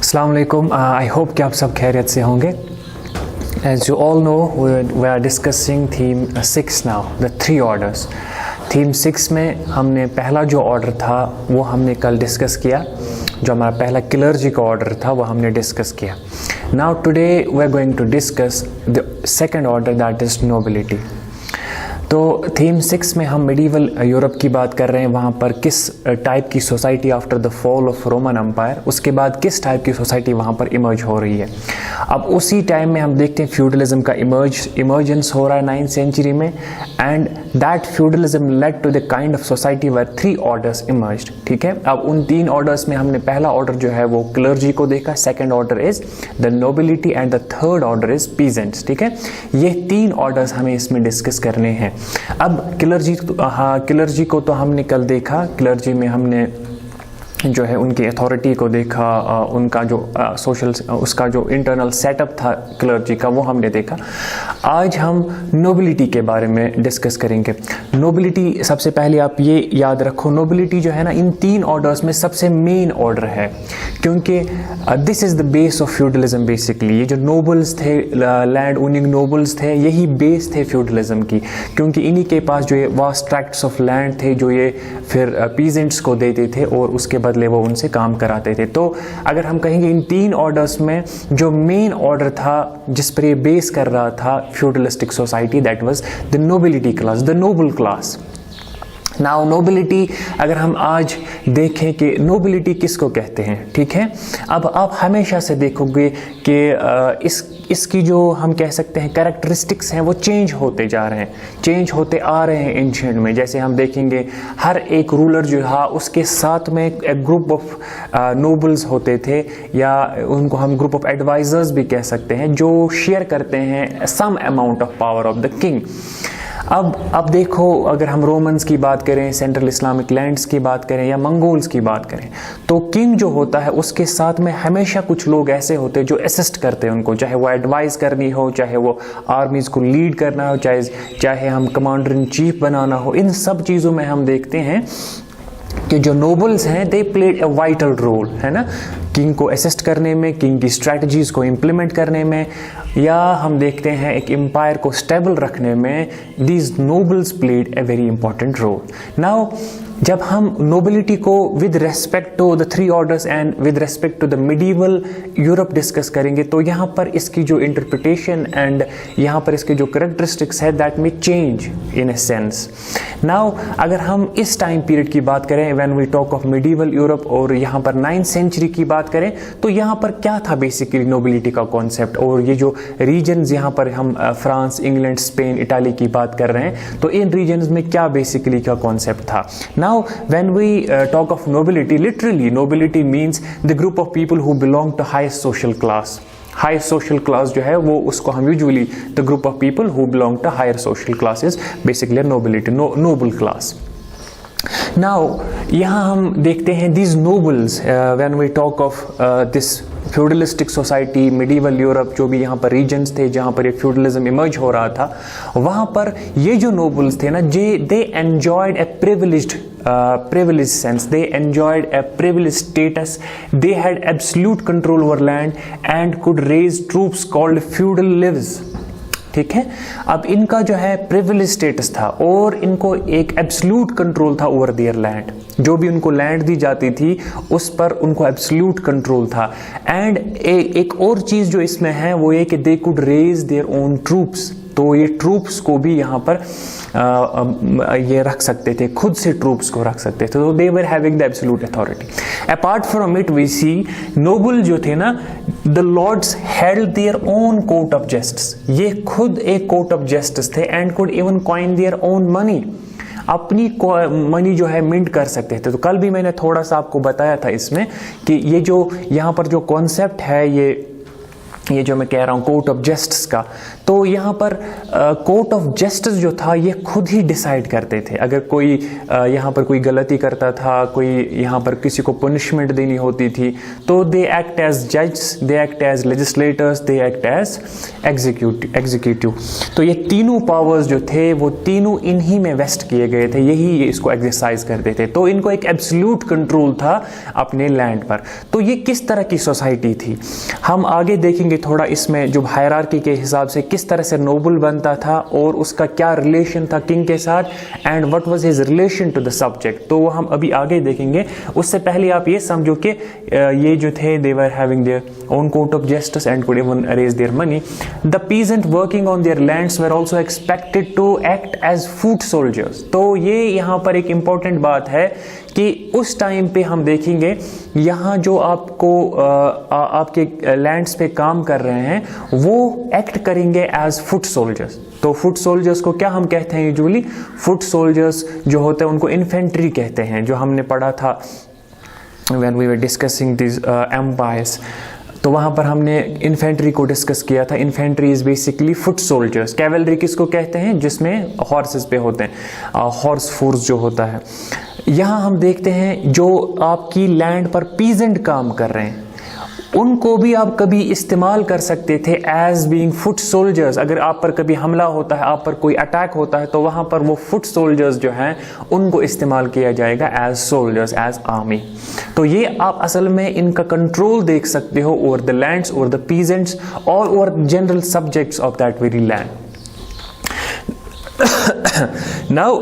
अस्सलाम वालेकुम। I hope कि आप सब खैरियत से होंगे। As you all know, we are discussing theme 6 now, the 3 orders. Theme 6 में हमने पहला जो ऑर्डर था वो हमने कल डिस्कस किया। जो हमारा पहला क्लर्जी का ऑर्डर था वो हमने डिस्कस किया। Now today we are going to discuss the second order, that is nobility. तो थीम 6 में हम मिडीवल यूरोप की बात कर रहे हैं। वहाँ पर किस टाइप की society after the fall of Roman empire, उसके बाद किस टाइप की सोसाइटी वहाँ पर इमर्ज हो रही है। अब उसी टाइम में हम देखते हैं फ्यूडलिज्म का इमर्जेंस हो रहा है 9th सेंचुरी में, and that feudalism led to the kind of society where 3 orders emerged. ठीक है, अब उन 3 ऑर्डर्स में हमने पहला ऑर्डर जो है वो क्लर्जी को देखा, second order is the nobility and the third order is peasants. ठीक है, ये 3 ऑर्डर्स हमें इसमें डिस्कस करने हैं। अब क्लर्जी को तो हमने कल देखा। क्लर्जी में हमने जो है उनकी अथॉरिटी को देखा, उनका जो सोशल उसका जो इंटरनल सेटअप था क्लर्जी का वो हमने देखा। आज हम नोबिलिटी के बारे में डिस्कस करेंगे। नोबिलिटी, सबसे पहले आप ये याद रखो, नोबिलिटी जो है ना इन 3 ऑर्डर्स में सबसे मेन ऑर्डर है, क्योंकि this is the base of feudalism basically. ये जो नोबल्स थे, लैंड ओनिंग नोबल्स थे, यही बेस थे फ्यूडलिज्म की, क्योंकि इन्हीं के पास जो ये वास्ट ट्रैक्ट्स ऑफ लैंड थे जो ये फिर पीजेंट्स को देते थे और उसके बदले वो उनसे काम कराते थे। तो अगर हम कहेंगे इन 3 ऑर्डर्स में जो मेन ऑर्डर था जिस पर ये बेस कर रहा था feudalistic society, that was the nobility class, the noble class. Now nobility, अगर हम आज देखें कि नोबिलिटी किसको कहते हैं, ठीक है, अब आप हमेशा से देखोगे कि इसकी जो हम कह सकते हैं कैरेक्टरिस्टिक्स हैं वो चेंज होते जा रहे हैं, चेंज होते आ रहे हैं एंशिएंट में। जैसे हम देखेंगे हर एक रूलर जो था उसके साथ में एक ग्रुप ऑफ नोबल्स होते थे, या उनको हम ग्रुप ऑफ एडवाइजर्स भी कह सकते हैं, जो शेयर करते हैं some amount of power of the king. अब देखो, अगर हम रोमन्स की बात करें, सेंट्रल इस्लामिक लैंड्स की बात करें या मंगोल्स की बात करें, तो किंग जो होता है उसके साथ में हमेशा कुछ लोग ऐसे होते हैं जो असिस्ट करते हैं उनको, चाहे वो एडवाइस करनी हो, चाहे वो आर्मीज को लीड करना हो, चाहे हम कमांडर इन चीफ बनाना हो। इन सब चीज़ों में हम देखते हैं कि जो नोबल्स हैं they played a vital role, है ना, किंग को असिस्ट करने में, किंग की स्ट्रैटेजीज को इम्प्लीमेंट करने में, या हम देखते हैं एक एम्पायर को स्टेबल रखने में। These nobles played a very important role. Now जब हम नोबिलिटी को with respect to the 3 orders and with respect to the medieval Europe discuss करेंगे, तो यहाँ पर इसकी जो इंटरप्रिटेशन एंड यहाँ पर इसके जो करेक्टरिस्टिक्स है दैट में change in a sense. Now अगर हम इस टाइम पीरियड की बात करें, when we talk of medieval Europe, और यहाँ पर 9th सेंचुरी की बात करें, तो यहाँ पर क्या था बेसिकली नोबिलिटी का कॉन्सेप्ट, और ये जो रीजन्स यहाँ पर हम फ्रांस, इंग्लैंड, स्पेन, इटाली की बात कर रहे हैं, तो इन रीजन्स में क्या बेसिकली का कॉन्सेप्ट था। Now, when we talk of nobility, literally nobility means the group of people who belong to highest social class. Highest social class जो है वो उसको हम usually the group of people who belong to higher social class is basically a nobility, noble class. Now, यहाँ हम देखते हैं these nobles when we talk of this feudalistic society, medieval Europe, जो भी यहाँ पर रीजन्स थे जहाँ पर ये फ्यूडलिज्म इमर्ज हो रहा था, वहाँ पर ये जो नोबल्स थे ना, they enjoyed a privileged sense, they enjoyed a privileged status, they had absolute control over land and could raise troops called feudal levies. ठीक है, अब इनका जो है प्रिविलेज स्टेटस था और इनको एक एब्सोल्यूट कंट्रोल था ओवर देयर लैंड। जो भी उनको लैंड दी जाती थी उस पर उनको एब्सोल्यूट कंट्रोल था। एंड एक और चीज जो इसमें है वो ये कि they could raise their own troops, तो ये ट्रूप्स को भी यहाँ पर ये रख सकते थे, खुद से ट्रूप्स को रख सकते थे, तो they were having the absolute authority. Apart from it we see noble जो थे ना, the lords held their own court of justice, ये खुद एक कोर्ट ऑफ जस्टिस थे, and could even coin their own money, अपनी मनी जो है मिंट कर सकते थे। तो कल भी मैंने थोड़ा सा आपको बताया था इसमें कि ये जो यहाँ पर जो कॉन्सेप्ट है, ये जो मैं कह रहा हूँ कोर्ट ऑफ जस्टिस का, तो यहाँ पर कोर्ट ऑफ जस्टिस जो था ये खुद ही डिसाइड करते थे। अगर कोई यहाँ पर कोई गलती करता था, कोई यहाँ पर किसी को पनिशमेंट देनी होती थी, तो दे एक्ट एज जज, they act as legislators, they act as executive. तो ये तीनों पावर्स जो थे वो तीनों इन्हीं में वेस्ट किए गए थे, यही इसको एक्सरसाइज करते थे। तो इनको एक एब्सोल्यूट कंट्रोल था अपने लैंड पर। तो ये किस तरह की सोसाइटी थी हम आगे देखेंगे थोड़ा इसमें, जो हायरार्की के हिसाब से किस तरह से नोबल बनता था और उसका क्या रिलेशन था किंग के साथ, and what was his relation to the subject. तो वो हम अभी आगे देखेंगे। उससे पहले आप ये समझो कि ये जो थे they were having their own court of justice and could even arrange their money. The peasant working on their lands were also expected to act as foot soldiers. तो ये यहाँ पर एक इंपॉर्टेंट बात है कि उस टाइम पे हम देखेंगे यहाँ जो आपको आपके लैंड्स पे काम कर रहे हैं वो एक्ट करेंगे एज फुट सोल्जर्स। तो फुट सोल्जर्स को क्या हम कहते हैं यूजुअली? फुट सोल्जर्स जो होते हैं उनको इन्फेंट्री कहते हैं, जो हमने पढ़ा था when we were discussing these empires। तो वहाँ पर हमने इन्फेंट्री को डिस्कस किया था। Infantry is basically foot soldiers. Cavalry किसको कहते हैं? जिसमें हॉर्सेस पे होते हैं, हॉर्स फोर्स जो होता है। यहाँ हम देखते हैं जो आपकी लैंड पर पीजेंट काम कर रहे हैं उनको भी आप कभी इस्तेमाल कर सकते थे एज बीइंग फुट सोल्जर्स। अगर आप पर कभी हमला होता है, आप पर कोई अटैक होता है, तो वहां पर वो फुट सोल्जर्स जो हैं उनको इस्तेमाल किया जाएगा एज सोल्जर्स, एज आर्मी। तो ये आप असल में इनका कंट्रोल देख सकते हो over the lands, over the peasants और over general subjects of that very land. Now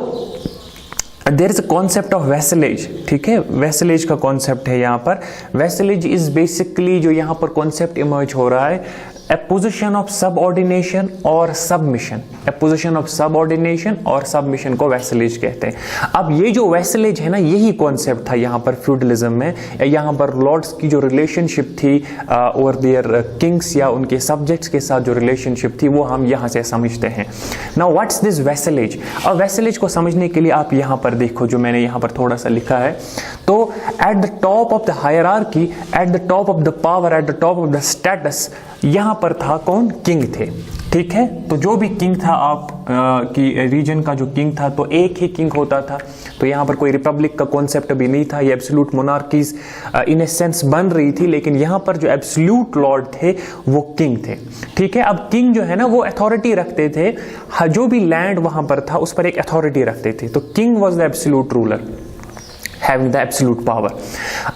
there is a concept of vassalage. ठीक है, वैसलेज का कॉन्सेप्ट है यहाँ पर। वैसलेज इज बेसिकली जो यहाँ पर कॉन्सेप्ट इमर्ज हो रहा है, ए पोजिशन ऑफ सबऑर्डिनेशन और submission. A position of subordination और सबमिशन को वैसलेज कहते हैं। अब ये जो वैसलेज है ना, यही कॉन्सेप्ट था यहाँ पर फ्यूडलिज्म में। यहाँ पर लॉर्ड्स की जो रिलेशनशिप थी और देयर किंग्स या उनके सब्जेक्ट्स के साथ जो रिलेशनशिप थी वो हम यहाँ से समझते हैं। Now what's this vassalage? अब वैसलेज को समझने के लिए आप यहाँ पर देखो, जो मैंने यहाँ पर थोड़ा सा लिखा है। तो at the top of the hierarchy, at the top of the power, at the top of the status, यहाँ पर था कौन? किंग थे। ठीक है, तो जो भी किंग था आप की रीजन का जो किंग था, तो एक ही किंग होता था। तो यहाँ पर कोई रिपब्लिक का कॉन्सेप्ट भी नहीं था, ये absolute monarchies in a sense बन रही थी, लेकिन यहाँ पर जो एब्सोल्यूट लॉर्ड थे वो किंग थे। ठीक है, अब किंग जो है ना वो अथॉरिटी रखते थे, जो भी लैंड वहां पर था उस पर एक अथॉरिटी रखते थे। तो king was the absolute ruler having the absolute power।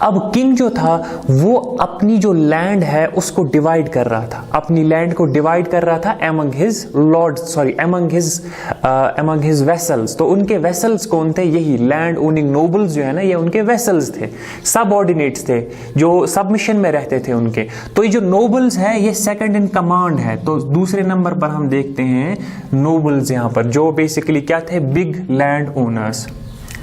अब किंग जो था वो अपनी जो लैंड है उसको डिवाइड कर रहा था, अपनी लैंड को डिवाइड कर रहा था among his lords, sorry among his vessels। तो उनके वेसल्स कौन थे? यही लैंड ओनिंग नोबल्स जो है ना, ये उनके वेसल्स थे, सबऑर्डिनेट्स थे, जो सबमिशन में रहते थे उनके। तो ये जो नोबल्स है ये सेकंड इन कमांड है। तो दूसरे नंबर पर हम देखते हैं नोबल्स यहाँ पर, जो बेसिकली क्या थे? Big land owners.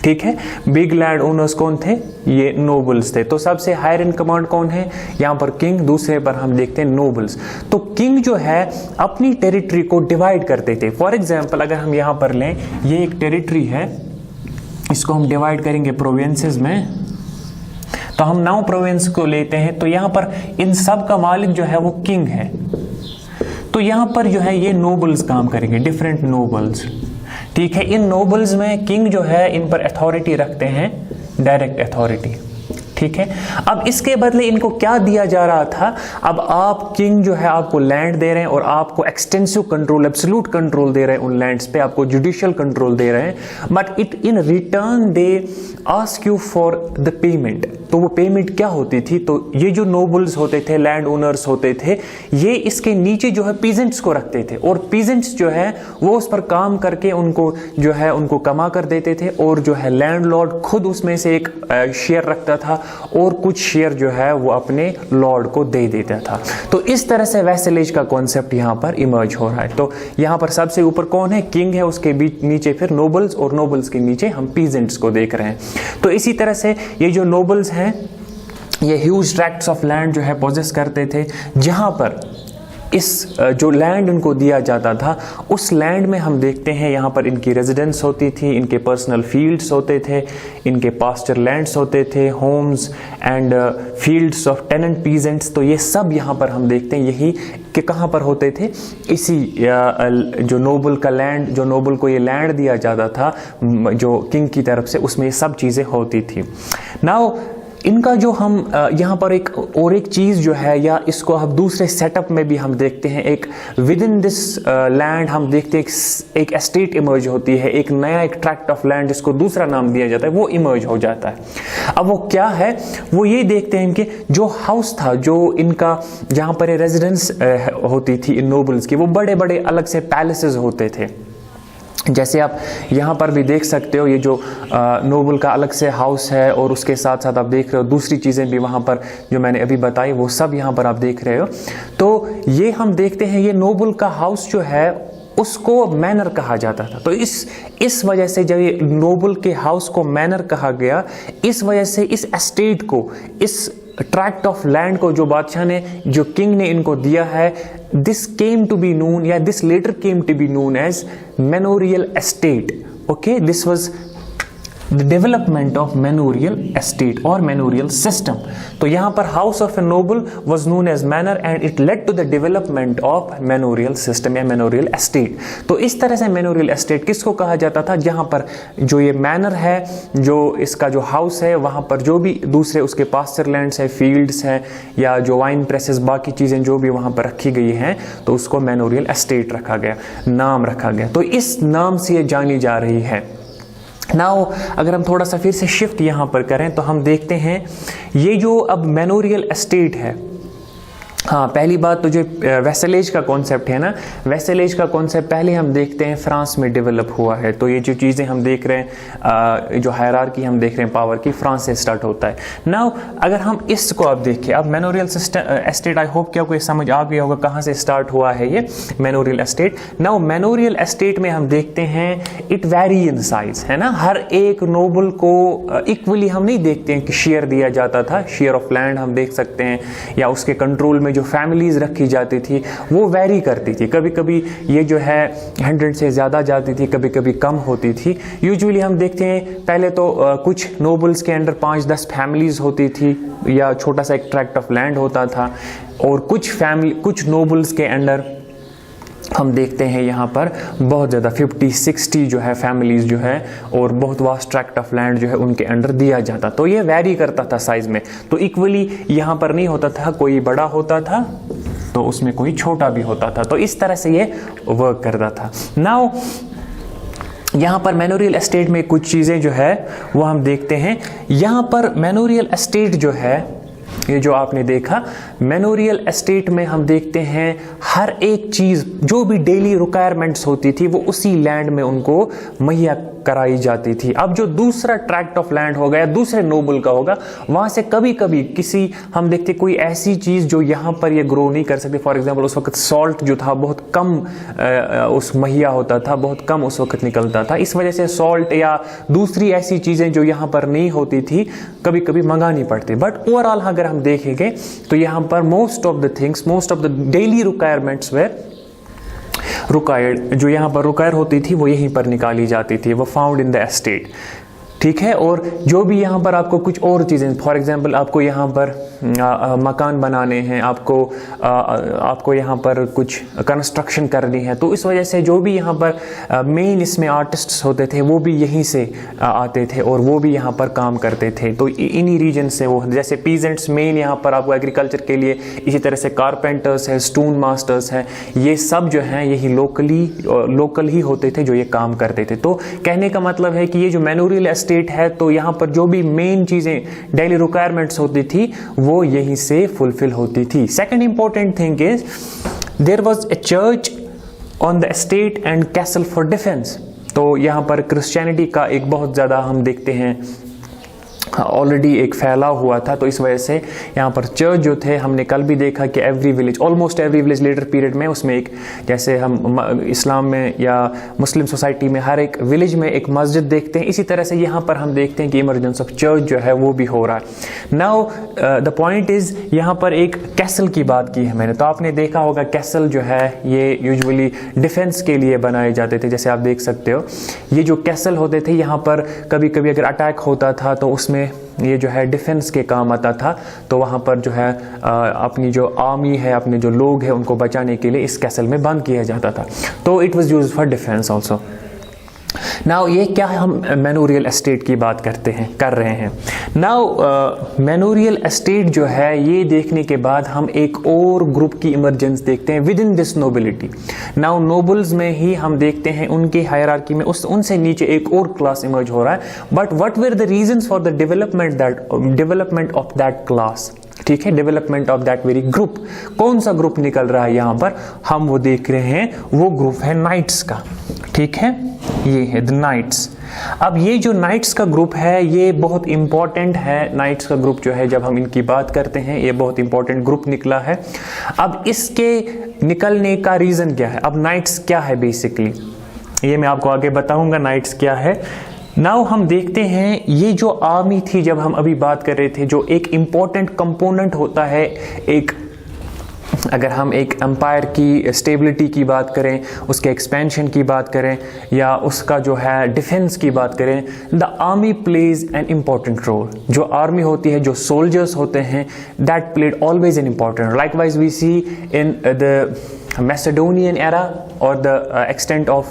ठीक है, बिग लैंड ओनर्स कौन थे? ये नोबल्स थे। तो सबसे हायर इन कमांड कौन है? यहाँ पर किंग, दूसरे पर हम देखते हैं नोबल्स। तो किंग जो है अपनी टेरिटरी को डिवाइड करते थे। फॉर एग्जांपल अगर हम यहाँ पर लें, ये एक टेरिटरी है, इसको हम डिवाइड करेंगे प्रोविंसेस में। तो हम 9 प्रोविंस को लेते हैं, तो यहाँ पर इन सब का मालिक जो है वो किंग है। तो यहाँ पर जो है ये नोबल्स काम करेंगे, डिफरेंट नोबल्स। ठीक है, इन नोबल्स में किंग जो है इन पर अथॉरिटी रखते हैं, डायरेक्ट अथॉरिटी। ठीक है, अब इसके बदले इनको क्या दिया जा रहा था? अब आप किंग जो है आपको लैंड दे रहे हैं और आपको एक्सटेंसिव कंट्रोल, एब्सोल्यूट कंट्रोल दे रहे हैं उन लैंड्स पे, आपको जुडिशियल कंट्रोल दे रहे हैं, but it in return they ask you for the payment. तो वो पेमेंट क्या होती थी? तो ये जो नोबल्स होते थे, लैंड ओनर्स होते थे, ये इसके नीचे जो है पीजेंट्स को रखते थे, और पीजेंट्स जो है वो उस पर काम करके उनको जो है उनको कमा कर देते थे, और जो है लैंडलॉर्ड खुद उसमें से एक शेयर रखता था और कुछ शेयर जो है वो अपने लॉर्ड को दे देता था। तो इस तरह से वैसलेज का कॉन्सेप्ट यहाँ पर इमर्ज हो रहा है। तो यहाँ पर सबसे ऊपर कौन है? किंग है, उसके बीच नीचे फिर नोबल्स, और नोबल्स के नीचे हम पीजेंट्स को देख रहे हैं। तो इसी तरह से ये जो नोबल्स हैं ये ह्यूज ट्रैक्ट्स ऑफ लैंड जो है पोजेस करते थे, जहां पर इस जो लैंड इनको दिया जाता था, उस लैंड में हम देखते हैं यहाँ पर इनकी रेजिडेंस होती थी, इनके पर्सनल फील्ड्स होते थे, इनके पास्चर लैंड्स होते थे, homes and fields of tenant peasants. तो ये सब यहाँ पर हम देखते हैं यही कि कहाँ पर होते थे, इसी जो नोबल का लैंड, जो नोबल को ये लैंड दिया जाता था जो किंग की तरफ से, उसमें ये सब चीज़ें होती थी। नाउ इनका जो हम यहाँ पर एक चीज़ जो है, या इसको हम दूसरे सेटअप में भी हम देखते हैं, एक विद इन दिस लैंड हम देखते हैं एक एस्टेट इमर्ज होती है, एक नया एक ट्रैक्ट ऑफ लैंड जिसको दूसरा नाम दिया जाता है, वो इमर्ज हो जाता है। अब वो क्या है, वो ये देखते हैं कि जो हाउस था, जो इनका जहाँ पर रेजिडेंस होती थी इन नोबल्स की, वो बड़े बड़े अलग से पैलेसेस होते थे। जैसे आप यहाँ पर भी देख सकते हो, ये जो नोबल का अलग से हाउस है, और उसके साथ साथ आप देख रहे हो दूसरी चीज़ें भी वहाँ पर जो मैंने अभी बताई, वो सब यहाँ पर आप देख रहे हो। तो ये हम देखते हैं, ये नोबल का हाउस जो है उसको मैनर कहा जाता था। तो इस वजह से जब ये नोबल के हाउस को मैनर कहा गया, इस वजह से इस एस्टेट को, इस ट्रैक्ट ऑफ लैंड को जो बादशाह ने, जो किंग ने इनको दिया है, this came to be known, या this latter came to be known as manorial estate. Okay, this was the development of manorial estate और मैनोरियल सिस्टम। तो यहाँ पर house of a noble was known as manor and it led to the development of manorial system या manorial estate. तो इस तरह से मैनोरियल estate किसको कहा जाता था, जहाँ पर जो ये मैनर है, जो इसका जो हाउस है, वहाँ पर जो भी दूसरे उसके पास्चर लैंड्स है, फील्ड्स हैं, या जो वाइन प्रेसेस, बाकी चीज़ें जो भी वहाँ पर रखी गई हैं, तो उसको मैनोरियल एस्टेट रखा गया, नाम रखा गया। तो इस नाम से ये जानी जा रही है। नाउ अगर हम थोड़ा सा फिर से शिफ्ट यहाँ पर करें, तो हम देखते हैं ये जो अब मैनोरियल एस्टेट है, हाँ, पहली बात तो जो वेसलेज का कॉन्सेप्ट है ना, वेसलेज का कॉन्सेप्ट पहले हम देखते हैं फ्रांस में डेवलप हुआ है। तो ये जो चीज़ें हम देख रहे हैं, जो हायरार्की हम देख रहे हैं पावर की, फ्रांस से स्टार्ट होता है। नाउ अगर हम इसको अब देखें, अब मैनोरियल एस्टेट, आई होप कि आपको ये समझ आ गया होगा कहाँ से स्टार्ट हुआ है ये मैनोरियल एस्टेट। नाउ मैनोरियल एस्टेट में हम देखते हैं इट वेरी इन साइज, है ना, हर एक नोबल को इक्वली हम नहीं देखते हैं कि शेयर दिया जाता था, शेयर ऑफ लैंड हम देख सकते हैं, या उसके कंट्रोल में जो फैमिलीज रखी जाती थी वो वेरी करती थी। कभी कभी ये जो है 100 से ज़्यादा जाती थी, कभी कभी कम होती थी। यूजुअली हम देखते हैं पहले तो कुछ नोबल्स के अंडर 5-10 फैमिलीज होती थी, या छोटा सा एक ट्रैक्ट ऑफ लैंड होता था, और कुछ नोबल्स के अंडर हम देखते हैं यहाँ पर बहुत ज़्यादा 50-60 जो है फैमिलीज जो है, और बहुत वास्ट ट्रैक्ट ऑफ लैंड जो है उनके अंडर दिया जाता। तो ये वैरी करता था साइज में, तो इक्वली यहाँ पर नहीं होता था, कोई बड़ा होता था तो उसमें कोई छोटा भी होता था। तो इस तरह से ये वर्क करता था। नाउ यहाँ पर मैनोरियल एस्टेट में कुछ चीज़ें जो है वो हम देखते हैं। यहाँ पर मैनोरियल एस्टेट जो है, ये जो आपने देखा, मैनोरियल एस्टेट में हम देखते हैं हर एक चीज़ जो भी डेली रिक्वायरमेंट्स होती थी वो उसी लैंड में उनको मुहैया कराई जाती थी। अब जो दूसरा ट्रैक्ट ऑफ लैंड होगा या दूसरे नोबल का होगा, वहाँ से कभी कभी किसी हम देखते कोई ऐसी चीज़ जो यहाँ पर ये ग्रो नहीं कर सकती। फॉर एग्जांपल उस वक्त सॉल्ट जो था बहुत कम उस मुहैया होता था, बहुत कम उस वक्त निकलता था, इस वजह से सॉल्ट या दूसरी ऐसी चीज़ें जो यहाँ पर नहीं होती थी कभी कभी मंगानी पड़ती। बट ओवरऑल अगर हम देखेंगे तो यहाँ पर most of the daily requirements were required, जो यहाँ पर रिक्वायर होती थी वो यहीं पर निकाली जाती थी, वो फाउंड इन द एस्टेट, ठीक है। और जो भी यहाँ पर आपको कुछ और चीज़ें, फॉर एग्जांपल आपको यहाँ पर मकान बनाने हैं, आपको यहाँ पर कुछ कंस्ट्रक्शन करनी है, तो इस वजह से जो भी यहाँ पर मेन इसमें आर्टिस्ट्स होते थे वो भी यहीं से आते थे और वो भी यहाँ पर काम करते थे। तो इन्हीं रीजन से वो, जैसे पीजेंट्स मेन यहाँ पर आपको एग्रीकल्चर के लिए, इसी तरह से कारपेंटर्स है, स्टोन मास्टर्स हैं, ये सब जो हैं यही लोकल ही होते थे जो ये काम करते थे। तो कहने का मतलब है कि ये जो मैनोरियल एस्टेट है, तो यहाँ पर जो भी मेन चीज़ें डेली रिक्वायरमेंट्स होती थी वो यहीं से फुलफिल होती थी। Second important thing is there was a church on the estate and castle for defence. तो यहाँ पर क्रिश्चियनिटी का एक बहुत ज़्यादा हम देखते हैं ऑलरेडी एक फैला हुआ था, तो इस वजह से यहाँ पर चर्च जो थे, हमने कल भी देखा कि every village, almost every village letter period में उसमें एक, जैसे हम इस्लाम में या मुस्लिम सोसाइटी में हर एक विलेज में एक मस्जिद देखते हैं, इसी तरह से यहाँ पर हम देखते हैं कि इमरजेंस ऑफ चर्च जो है वो भी हो रहा है। नाउ द पॉइंट इज़, यहाँ पर एक कैसल की बात की है मैंने, तो आपने देखा होगा कैसल जो है ये यूजुअली डिफेंस के लिए बनाए जाते थे। जैसे आप देख सकते हो ये जो कैसल होते थे, यहाँ पर कभी कभी अगर अटैक होता था तो उसमें ये जो है डिफेंस के काम आता था, तो वहाँ पर जो है अपनी जो आर्मी है, अपने जो लोग हैं उनको बचाने के लिए इस कैसल में बंद किया जाता था, तो it was used for defence also. Now ये क्या है, हम मैनोरियल एस्टेट की बात कर रहे हैं। नाउ मैनोरियल एस्टेट जो है ये देखने के बाद हम एक और ग्रुप की इमरजेंस देखते हैं with in this nobility. Now nobles में ही हम देखते हैं उनकी हायरार्की में उनसे नीचे एक और क्लास इमर्ज हो रहा है, but what were the reasons for the development of that class, ठीक है, development of that very group. कौन सा ग्रुप निकल रहा है यहाँ पर, हम वो देख रहे हैं, वो ग्रुप है नाइट्स का, ठीक है, ये है द नाइट्स। अब ये जो नाइट्स का ग्रुप है ये बहुत इंपॉर्टेंट है। नाइट्स का ग्रुप जो है, जब हम इनकी बात करते हैं, ये बहुत इंपॉर्टेंट ग्रुप निकला है। अब इसके निकलने का रीजन क्या है, अब नाइट्स क्या है बेसिकली, ये मैं आपको आगे बताऊंगा नाइट्स क्या है। नाउ हम देखते हैं ये जो आर्मी थी, जब हम अभी बात कर रहे थे, जो एक इंपॉर्टेंट कंपोनेंट होता है, एक अगर हम एक एम्पायर की स्टेबिलिटी की बात करें, उसके एक्सपेंशन की बात करें, या उसका जो है डिफेंस की बात करें, the army plays an important role. जो आर्मी होती है, जो सोल्जर्स होते हैं, that played always an important. Likewise we see in the Macedonian era और the extent of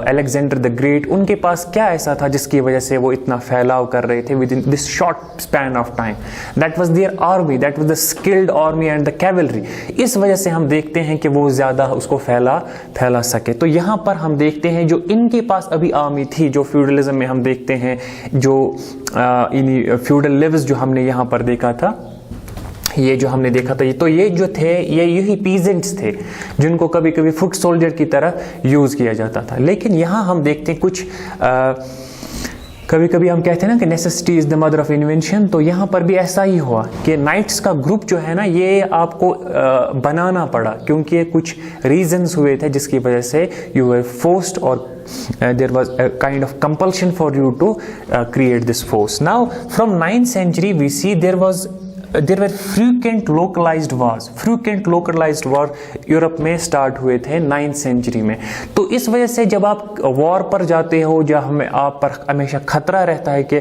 Alexander the great, उनके पास क्या ऐसा था जिसकी वजह से वो इतना फैलाव कर रहे थे with in this short span of time, that was there army, that was the skilled army and the cavalry. इस वजह से हम देखते हैं कि वो ज्यादा उसको फैला सके। तो यहाँ पर हम देखते हैं जो इनके पास अभी आर्मी थी, जो फ्यूडलिज्म में हम देखते हैं, जो फ्यूडल लिव्स जो हमने यहाँ पर देखा था, ये जो हमने देखा था, तो ये जो थे ये यही पीजेंट्स थे जिनको कभी कभी फुट सोल्जर की तरह यूज किया जाता था। लेकिन यहाँ हम देखते हैं कुछ कभी कभी हम कहते हैं ना कि necessity is the mother of invention, तो यहाँ पर भी ऐसा ही हुआ कि नाइट्स का ग्रुप जो है ना ये आपको बनाना पड़ा, क्योंकि कुछ रीजंस हुए थे जिसकी वजह से यू वर फोर्स्ड और there was a kind of compulsion for you to create this force. Now from 9th century we see there were frequent localized wars. frequent localized war Europe में start हुए थे 9th century में। तो इस वजह से जब आप वॉर पर जाते हो, जब हमें आप पर हमेशा खतरा रहता है कि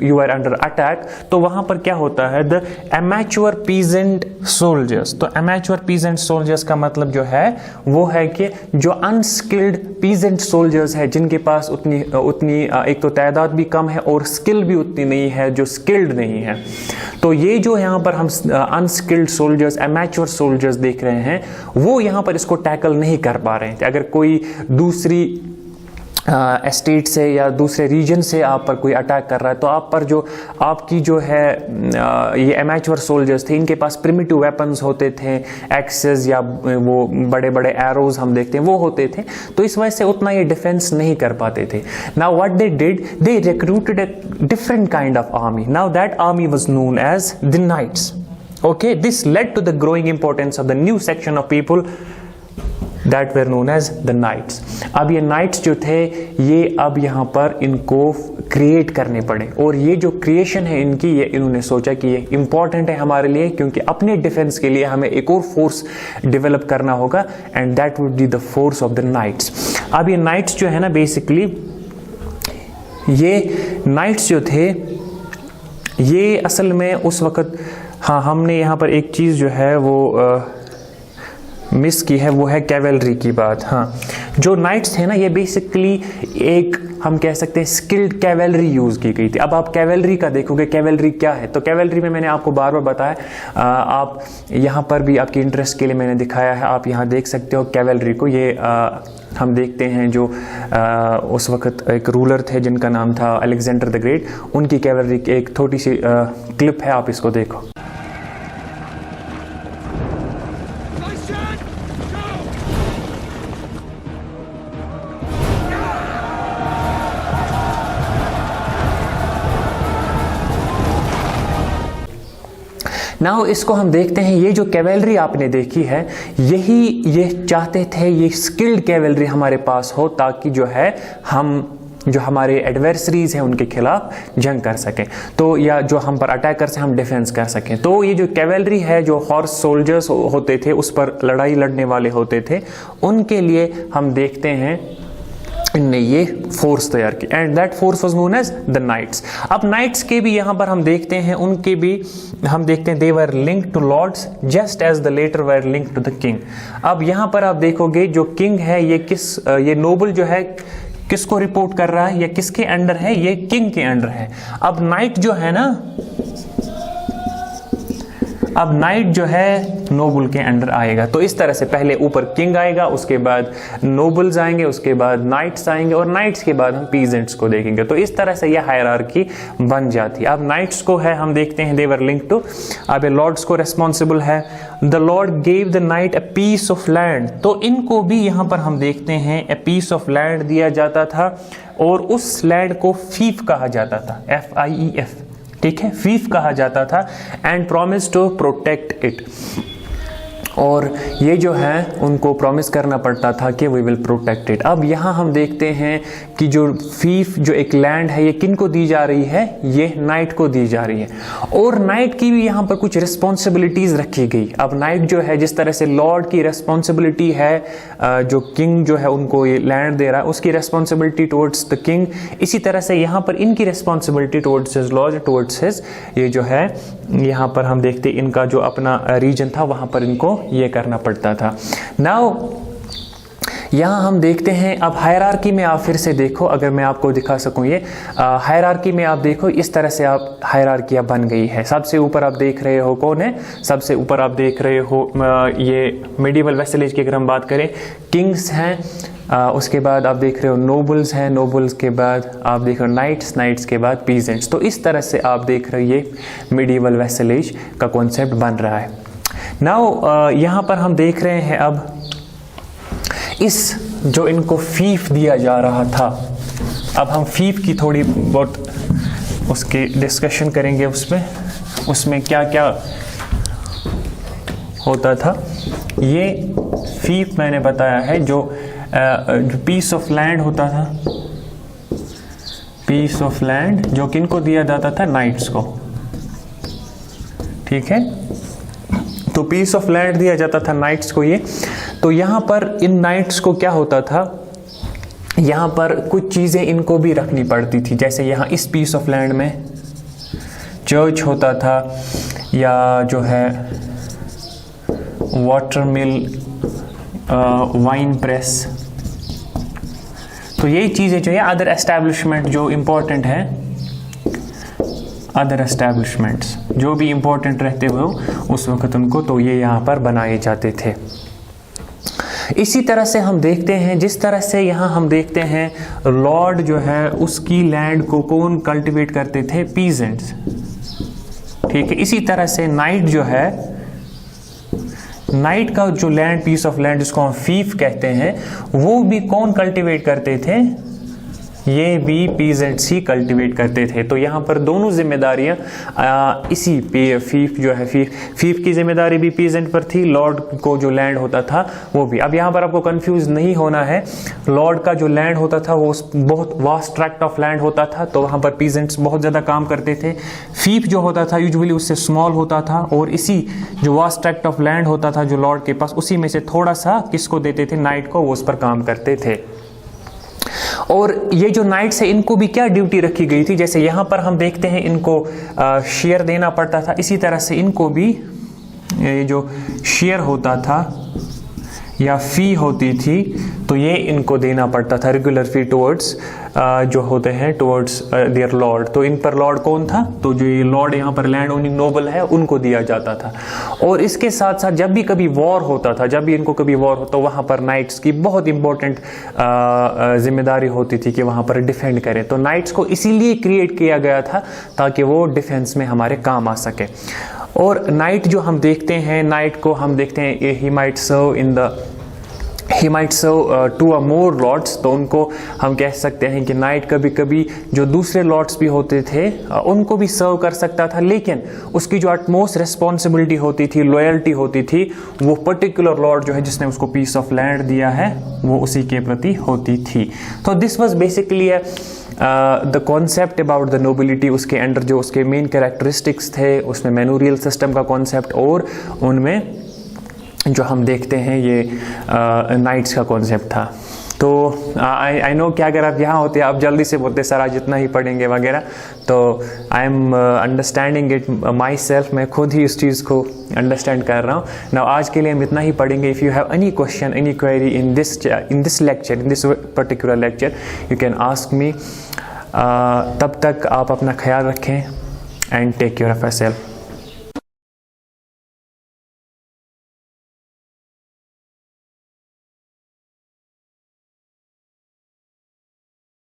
यू आर अंडर अटैक, तो वहां पर क्या होता है, द एमेच्योर पीजेंट सोल्जर्स। तो एमेच्योर पीजेंट सोल्जर्स का मतलब जो है वो है कि जो अनस्किल्ड पीजेंट सोल्जर्स है, जिनके पास उतनी एक तो तादाद भी कम है और स्किल भी उतनी नहीं है, जो स्किल्ड नहीं है। तो ये जो यहाँ पर हम अनस्किल्ड सोल्जर्स, एमेच्योर सोल्जर्स देख रहे हैं, वो यहाँ पर इसको टैकल नहीं कर पा रहे थे। अगर कोई दूसरी स्टेट से या दूसरे रीजन से आप पर कोई अटैक कर रहा है, तो आप पर जो आपकी जो है ये एमेच्योर सोल्जर्स थे, इनके पास प्रिमिटिव वेपन्स होते थे, एक्सेस या वो बड़े बड़े एरोज हम देखते हैं वो होते थे, तो इस वजह से उतना ये डिफेंस नहीं कर पाते थे। Now what they did, they recruited a different kind of army. Now that army was known as the knights. Okay, this led to the growing importance of the new section of people that were known as the knights. अब ये knights जो थे ये अब यहाँ पर इनको create करने पड़े, और ये जो क्रिएशन है इनकी, ये इन्होंने सोचा कि ये इंपॉर्टेंट है हमारे लिए, क्योंकि अपने डिफेंस के लिए हमें एक और फोर्स डेवलप करना होगा, and that would be the force of the knights. अब ये नाइट्स जो है ना, बेसिकली ये नाइट्स जो थे ये असल में उस वक्त, हाँ हमने यहाँ पर एक चीज़ जो है वो मिस की है, वो है कैवेलरी की बात। हाँ, जो नाइट्स थे ना ये बेसिकली एक हम कह सकते हैं स्किल्ड कैवेलरी यूज़ की गई थी। अब आप कैवेलरी का देखोगे, कैवेलरी क्या है, तो कैवेलरी में मैंने आपको बार बार बताया, आप यहाँ पर भी आपके इंटरेस्ट के लिए मैंने दिखाया है, आप यहाँ देख सकते हो कैवेलरी को। ये हम देखते हैं जो उस वक्त एक रूलर थे जिनका नाम था अलेक्जेंडर द ग्रेट, उनकी कैवेलरी की एक छोटी सी क्लिप है, आप इसको देखो। नाउ इसको हम देखते हैं, ये जो कैवेलरी आपने देखी है, यही ये चाहते थे ये स्किल्ड कैवेलरी हमारे पास हो, ताकि जो है हम जो हमारे एडवर्सरीज हैं उनके खिलाफ जंग कर सकें, तो या जो हम पर अटैकर्स हैं हम डिफेंस कर सकें। तो ये जो कैवेलरी है, जो हॉर्स सोल्जर्स होते थे, उस पर लड़ाई लड़ने वाले होते थे, उनके लिए हम देखते हैं इनने ये फोर्स तैयार की, and that force was known as the knights. अब नाइट्स के भी यहाँ पर हम देखते हैं, उनके भी हम देखते हैं they were linked to lords just as the latter were linked to the king. अब यहाँ पर आप देखोगे जो किंग है ये नोबल जो है किसको रिपोर्ट कर रहा है या किसके अंडर है, ये किंग के अंडर है। अब नाइट जो है ना, अब नाइट जो है नोबल के अंडर आएगा। तो इस तरह से पहले ऊपर किंग आएगा, उसके बाद नोबल्स आएंगे, उसके बाद नाइट्स आएंगे, और नाइट्स के बाद हम पीजेंट्स को देखेंगे। तो इस तरह से यह हायरार्की बन जाती है। अब नाइट्स को है हम देखते हैं दे वर लिंक्ड टू, अब लॉर्ड्स को रेस्पॉन्सिबल है the lord gave the knight a piece of land. तो इनको भी यहाँ पर हम देखते हैं ए पीस ऑफ लैंड दिया जाता था, और उस लैंड को फीफ कहा जाता था, FIEF, ठीक है, फीफ कहा जाता था, and promise to protect it. और ये जो है उनको प्रॉमिस करना पड़ता था कि वी विल प्रोटेक्ट इट। अब यहाँ हम देखते हैं कि जो फीफ जो एक लैंड है ये किन को दी जा रही है, ये नाइट को दी जा रही है, और नाइट की भी यहाँ पर कुछ रिस्पॉन्सिबिलिटीज रखी गई। अब नाइट जो है जिस तरह से लॉर्ड की रिस्पॉन्सिबिलिटी है, जो किंग जो है उनको ये लैंड दे रहा है उसकी रिस्पॉन्सिबिलिटी टुवर्ड्स द किंग, इसी तरह से यहाँ पर इनकी responsibility towards his Lord, towards his ये जो है यहाँ पर हम देखते इनका जो अपना रीजन था वहाँ पर इनको ये करना पड़ता था। नाउ यहाँ हम देखते हैं, अब हायरार्की में आप फिर से देखो, अगर मैं आपको दिखा सकूँ ये हायरार्की में आप देखो, इस तरह से आप हायरार्कियाँ बन गई है। सबसे ऊपर आप देख रहे हो कौन है, सबसे ऊपर आप देख रहे हो ये मिडिवल वेसलेज की अगर हम बात करें किंग्स हैं, उसके बाद आप देख रहे हो नोबल्स हैं, नोबल्स के बाद आप देख रहे हो नाइट्स, नाइट्स के बाद पीजेंट्स। तो इस तरह से आप देख रहे हो ये मिडिवल वेसलेज का कॉन्सेप्ट बन रहा है। नाउ यहाँ पर हम देख रहे हैं अब इस जो इनको फीफ दिया जा रहा था, अब हम फीफ की थोड़ी बहुत उसकी डिस्कशन करेंगे, उसमें क्या क्या होता था। ये फीफ मैंने बताया है जो पीस ऑफ लैंड होता था, पीस ऑफ लैंड जो किनको दिया जाता था, नाइट्स को, ठीक है। तो पीस ऑफ लैंड दिया जाता था नाइट्स को ये। तो यहाँ पर इन नाइट्स को क्या होता था, यहाँ पर कुछ चीज़ें इनको भी रखनी पड़ती थी, जैसे यहाँ इस पीस ऑफ लैंड में चर्च होता था, या जो है वाटर मिल, वाइन प्रेस, तो यही चीज़ें जो है अदर एस्टैब्लिशमेंट जो इम्पोर्टेंट है, अदर एस्टैब्लिशमेंट्स जो भी इम्पोर्टेंट रहते हुए उस वक्त उनको, तो ये यहाँ पर बनाए जाते थे। इसी तरह से हम देखते हैं, जिस तरह से यहाँ हम देखते हैं लॉर्ड जो है उसकी लैंड को कौन कल्टीवेट करते थे, पीजेंट्स, ठीक है। इसी तरह से नाइट जो है, नाइट का जो लैंड, पीस ऑफ लैंड जिसको हम फीफ कहते हैं, वो भी कौन कल्टीवेट करते थे, ये भी पीजेंट्स ही कल्टीवेट करते थे। तो यहाँ पर दोनों जिम्मेदारियाँ इसी पे, फीफ जो है फीफ की जिम्मेदारी भी पीजेंट पर थी, लॉर्ड को जो लैंड होता था वो भी। अब यहाँ पर आपको कंफ्यूज नहीं होना है, लॉर्ड का जो लैंड होता था वो बहुत वास्ट ट्रैक्ट ऑफ लैंड होता था, तो वहाँ पर पीजेंट्स बहुत ज़्यादा काम करते थे। फीफ जो होता था यूजुअली उससे स्मॉल होता था, और इसी जो वास्ट ट्रैक्ट ऑफ लैंड होता था जो लॉर्ड के पास, उसी में से थोड़ा सा किसको देते थे, नाइट को, वो उस पर काम करते थे। और ये जो नाइट्स है इनको भी क्या ड्यूटी रखी गई थी, जैसे यहाँ पर हम देखते हैं इनको शेयर देना पड़ता था, इसी तरह से इनको भी ये जो शेयर होता था या फी होती थी, तो ये इनको देना पड़ता था, रेगुलर फी टुवर्ड्स जो होते हैं टुवर्ड्स देयर लॉर्ड। तो इन पर लॉर्ड कौन था, तो जो ये लॉर्ड यहाँ पर लैंड ओनिंग नोबल है उनको दिया जाता था। और इसके साथ साथ जब भी कभी वॉर होता था, जब भी इनको कभी वॉर होता, वहाँ पर नाइट्स की बहुत इंपॉर्टेंट जिम्मेदारी होती थी कि वहाँ पर डिफेंड करें। तो नाइट्स को इसीलिए क्रिएट किया गया था ताकि वो डिफेंस में हमारे काम आ सके। और नाइट जो हम देखते हैं, नाइट को हम देखते हैं he might serve in the he might serve 2 or more lords, तो उनको हम कह सकते हैं कि नाइट कभी कभी जो दूसरे लॉर्ड्स भी होते थे उनको भी सर्व कर सकता था, लेकिन उसकी जो अटमोस्ट रिस्पॉन्सिबिलिटी होती थी, लॉयल्टी होती थी, वो पर्टिकुलर लॉर्ड जो है जिसने उसको पीस ऑफ लैंड दिया है वो उसी के प्रति होती थी। तो this was basically the concept about the nobility. उसके अंडर जो उसके मेन कैरेक्टरिस्टिक्स थे, उसमें मैनोरियल सिस्टम का कॉन्सेप्ट और उनमें जो हम देखते हैं ये नाइट्स का कॉन्सेप्ट था। तो आई नो कि अगर आप यहाँ होते आप जल्दी से बोलते सर आज इतना ही पढ़ेंगे वगैरह, तो I am understanding it my self, मैं खुद ही इस चीज़ को अंडरस्टैंड कर रहा हूँ ना। आज के लिए हम इतना ही पढ़ेंगे। If you have any question, any query in this lecture, in this particular lecture, you can ask me. तब तक आप अपना ख्याल रखें and take care of yourself.